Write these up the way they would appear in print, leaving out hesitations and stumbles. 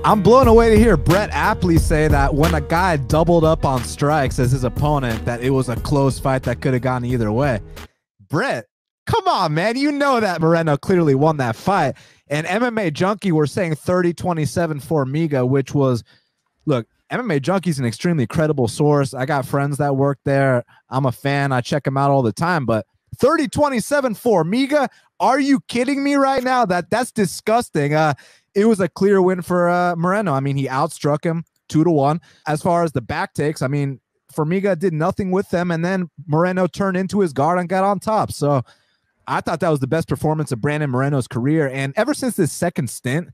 I'm blown away to hear Brett Apley say that when a guy doubled up on strikes as his opponent, that it was a close fight that could have gone either way. Brett, come on, man. You know that Moreno clearly won that fight. And MMA Junkie were saying 30-27 Formiga, which was, look, MMA Junkie's an extremely credible source. I got friends that work there. I'm a fan. I check them out all the time. But 30-27 Formiga, are you kidding me right now? That's disgusting. It was a clear win for Moreno. I mean, he outstruck him 2-1. As far as the back takes, I mean, Formiga did nothing with them, and then Moreno turned into his guard and got on top. So I thought that was the best performance of Brandon Moreno's career. And ever since this second stint,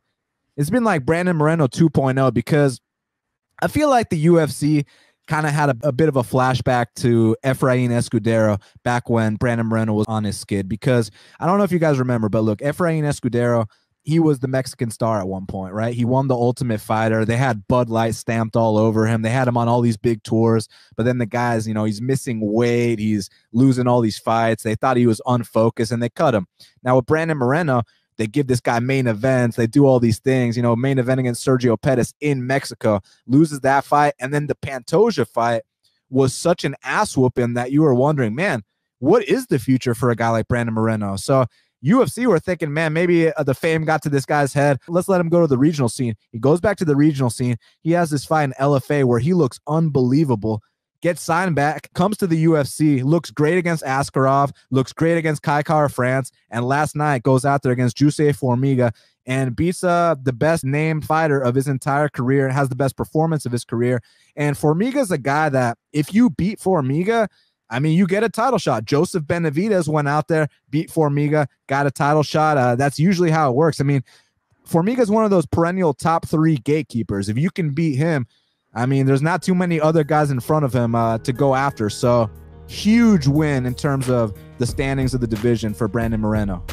it's been like Brandon Moreno 2.0, because I feel like the UFC kind of had a bit of a flashback to Efrain Escudero back when Brandon Moreno was on his skid. Because I don't know if you guys remember, but look, Efrain Escudero, he was the Mexican star at one point, right? He won the Ultimate Fighter. They had Bud Light stamped all over him. They had him on all these big tours. But then the guys, you know, he's missing weight. He's losing all these fights. They thought he was unfocused, and they cut him. Now with Brandon Moreno, they give this guy main events. They do all these things, you know, main event against Sergio Pettis in Mexico, loses that fight. And then the Pantoja fight was such an ass whooping that you were wondering, man, what is the future for a guy like Brandon Moreno? So UFC were thinking, man, maybe the fame got to this guy's head. Let's let him go to the regional scene. He goes back to the regional scene. He has this fight in LFA where he looks unbelievable, gets signed back, comes to the UFC, looks great against Askarov, looks great against Kai Kara France, and last night goes out there against Jussier Formiga and beats the best named fighter of his entire career, has the best performance of his career. And Formiga's a guy that if you beat Formiga, I mean, you get a title shot. Joseph Benavidez went out there, beat Formiga, got a title shot. That's usually how it works. I mean, Formiga's one of those perennial top 3 gatekeepers. If you can beat him, I mean, there's not too many other guys in front of him to go after. So huge win in terms of the standings of the division for Brandon Moreno.